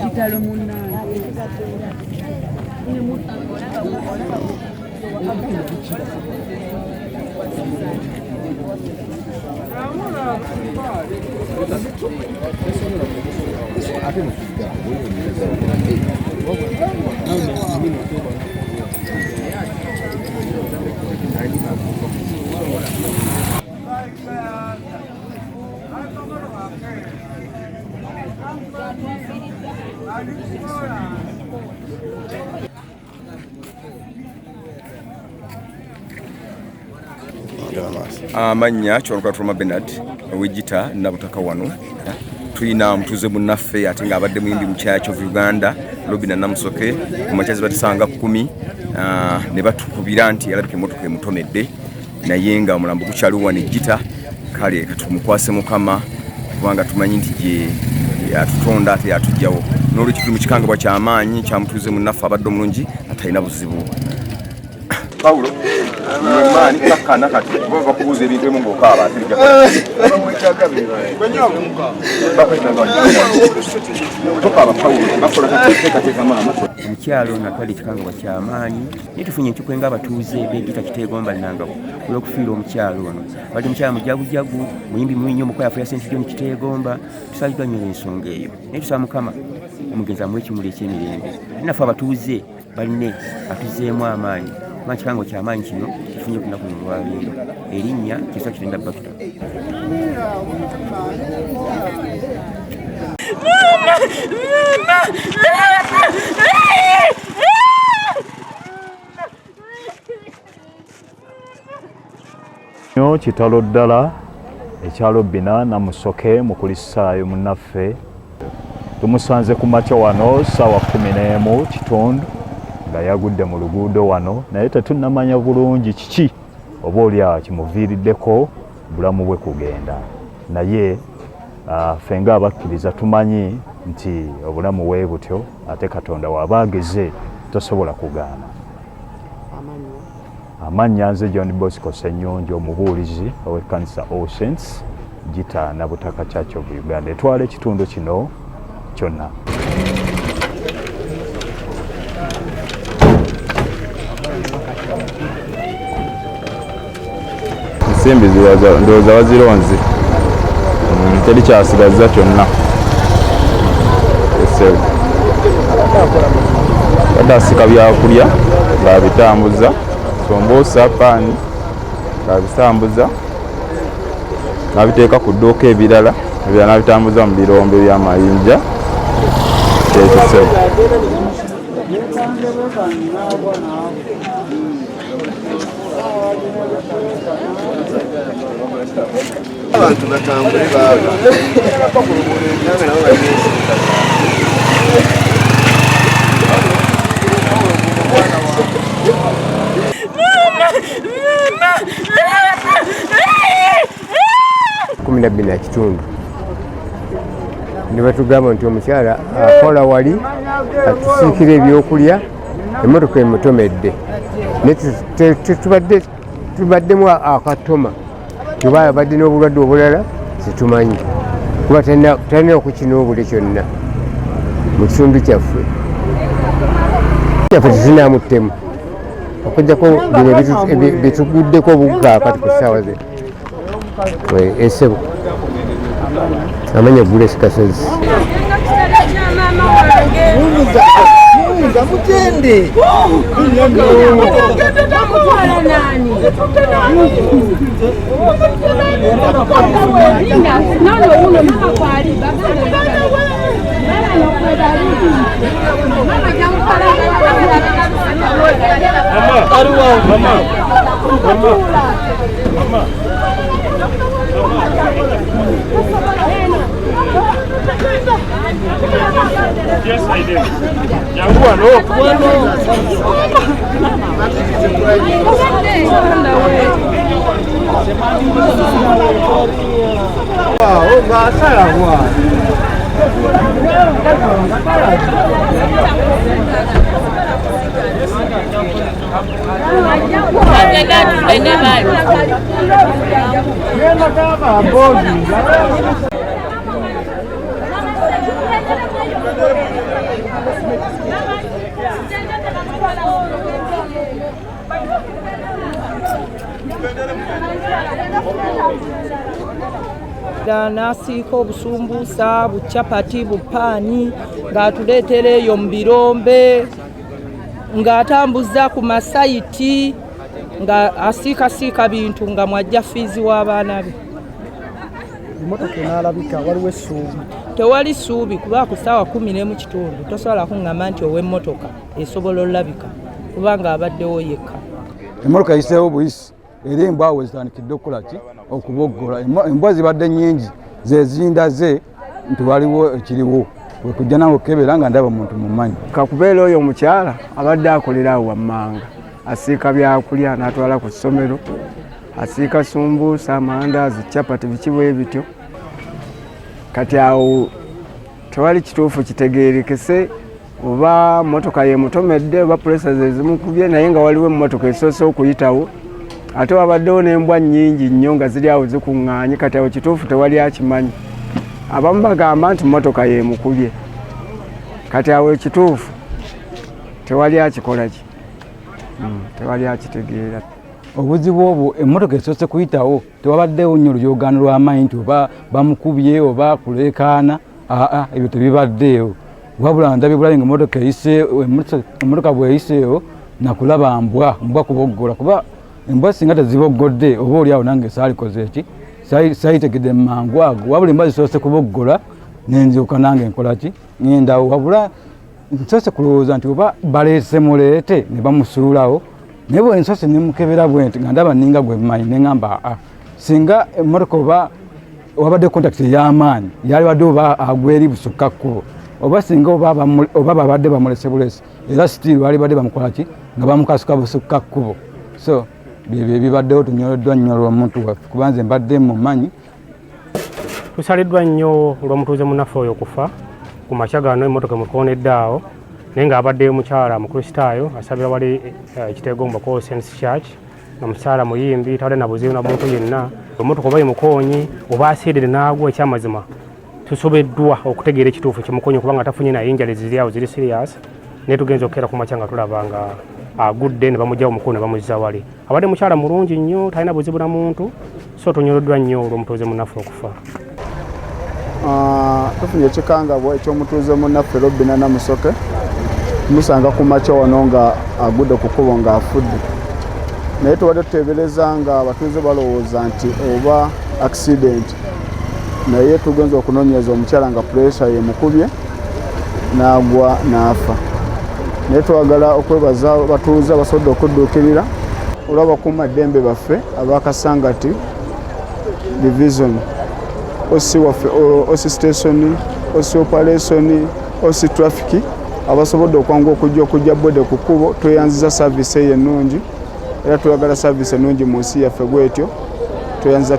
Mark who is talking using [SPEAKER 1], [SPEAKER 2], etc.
[SPEAKER 1] Kitalo munna.
[SPEAKER 2] Amanya Chorokatuma Bernard wejita nabutaka wano tulina mutuze munnaffe ate nga abadde muyimbi mu kyaya of Uganda Lobina Namusoke kumachazi batisanga 10 ne batukubira nti yalabika emotoka emutomedde naye nga omulambo gukyaliwa ne jita kale katumukwase mukama kubanga tumanyi nti je yatutonda ate yatujjawo n'olwekituli mu kikangabwa ky'amaanyi kya mutuze munnaffe abadde omulungi atalina buzibu. Paulo Mani kakana kati bava kubuza ebintu emu ng'okaaba atirija omukyalo natwala ekikangabwa ky'amaanyi naye tufunye enkyuko ng'abatuuze b'egita Kiteegomba Nangabo olw'okufiira omukyalo ono bali omukyala mujagujagu muyimbi muyi nnyo omukola yafuya St. John Kiteegomba tusaaliddwa nnyo ensonga eyo naye tusaba Mukama omugenzi amuwe ekimuli eky'emirembe naffe abatuuze baline atuzeemu amaanyi Machikango cha amaanyi kino kifunye ku nnaku lwaleero erinnya kisa kitenda Bakita.
[SPEAKER 3] Kitalo ddala ekyalo Bina Namusoke mu kulisaayo munnaffe tumusanze ku makya wano ssaawa 11 kitundu nga yagudde mu luguudo wano naye tetunnamanya bulungi kiki oba oli kimuviiriddeko bulamu bwe kugenda naye ffe nga abakkiriza tumanyi nti obulamu bwe butyo ate Katonda w'aba ageze tosobola kugaana. Amannya nze John Bosco Ssenyonjo omubuulizi ow'ekkanisa All Saints Gita Nabutaka Church of Uganda etwala ekitundu kino kyonna.
[SPEAKER 4] Ensimbi ndowooza wazironze teri kyasigaza kyonna badasika byakulya ng'abitambuza sombuusa paani ng'abitambuza n'abiteeka ku dduuka ebirala n'abitambuza mu birombe by'amayinja kyekisebo.
[SPEAKER 5] Abantu batambule baba
[SPEAKER 6] kumina bina kitundu ne batugamba nti omukyala akola wali atusiikira ebyokulya emmotoka emutomedde tubaddemu akatoma tuba badde n'obulwadde obulala situmanyi kuba talina okukina obule kyonna mu kitundu kyaffe tetinamuttemu okujjako bino bituguddeko obuguka akati ku ssaawa ze esebo amanya Grace Kasozi
[SPEAKER 1] mutende
[SPEAKER 3] Yes, I did. Yangua no.
[SPEAKER 6] Oh, ngasala kwa.
[SPEAKER 1] Nasiika obusumbuusa bucapati bupaani ng'atuleetera eyo mu birombe ng'atambuza ku masayiti nga asiikasiika bintu nga mwajja fiizi w'abaana be.
[SPEAKER 7] Emmotoka enaalabika waliwo essuubi?
[SPEAKER 1] Tewali ssuubi kuba ku ssaawa 11 tosobola kuŋŋamba nti ow'emmotoka esobola olabika kubanga abaddewo yekka.
[SPEAKER 8] Emmotoka eyiseewo buyisi era embwa awo zitandikidde okukola ki okuboggola. Embwa zibadde nnyingi zezindaze nti waliwo ekiriwo wekujja nawe okebera nga ndaba omuntu mumanyi.
[SPEAKER 7] Kakubeera oyo omukyala abadde akolera awo wammanga asiika byakulya n'atwala ku ssomero asiika sumbuusa amandaazi capati bikibwe bityo kati awo tewali kituufu kitegeerekese oba mmotoka yemutomedde oba pulesa ze zimukubye naye nga waliwo emmotoka esoose okuyitawo ate wabaddewo n'embwa nnyingi nnyo nga ziri awo zikuŋŋaanye kati awo kituufu tewali akimanyi. Abamu bagamba nti mmotoka yemukubye kati awo ekituufu tewali akikola ki tewali akitegeera.
[SPEAKER 8] Obuzibu obwo emmotoka esoose kuyitawo tewabaddewo nnyo oluyoogaano lw'amaanyi nti oba bamukubye oba kuleekaana ebyo tebibaddeewo wabula ndabye bulabe nga emmotoka bweyiseewo nakulaba mbwa kuboggola kuba embwa singa teziboggodde oba oli awo nange saalikoze eki sayitegedde mangu ago wabula embwa zisoose kuboggola nenzioka nange nkola ki ngendawo wabula nsoose kulowooza nti oba baleese muleete ne bamusuulawo naye bwe nsoose nemukebera bwenti nga ndaba ninga gwe mmanyi neŋŋamba singa emmotoka oba wabadde kontakiti ey'amaanyi yalibadde oba agweri busukka kkubo oba singa oba babadde bamulese bulesi era sitiiri balibadde bamukola ki nga bamukasuka busukka kkubo. So byebyo ebibaddewo tunyoleddwa nnyo olw'omuntu waffe kuba nze mbadde mumanyi.
[SPEAKER 9] Tusaliddwa nnyo olw'omutuuze munnaffe oyo okufa ku makya gano emmotoka mukoonedde awo naye ng'abadde mukyala mukristaayo asabira wali ekiteego mu Bakool Saints Church nga mukyala muyimbi tawali na buzibu na muntu yenna. Emmotoka oba yemukoonyi oba asiidire n'agwa ekyamazima tusobeddwa okutegeera ekituufu kimukonyi kubanga tafunye naye injali ziri awo ziri serious naye tugenza okukeera ku makya nga tulaba nga agudde ne bamugyawo mukono ne bamuzza wali. Abadde mukyala mulungi nnyo talina buzibu na muntu so tunyoleddwa nnyo olw'omutuuze munnaffe okufa.
[SPEAKER 5] Tufunye ekikangabwa eky'omutuuze munnaffe Robina Namusoke tumusanga ku makya wano nga agudde ku kkubo nga afudde naye tubadde tuteebereza nga abatuuze balowooza nti oba accident naye tugenza okunoonyeza omukyala nga pureesa yemukubye n'agwa n'afa. Naye twagala okwebaza abatuuze abasobodde okudduukirira olw'abakuumaddembe baffe abakasangati division osi waffe osi station osi operation osi traffic abasobodde okwanguwa okujja bwedde ku kkubo tweyanziza saavisi eyo ennungi era twagala saavisi ennungi mu nsi yaffe bwetyo tweyanziza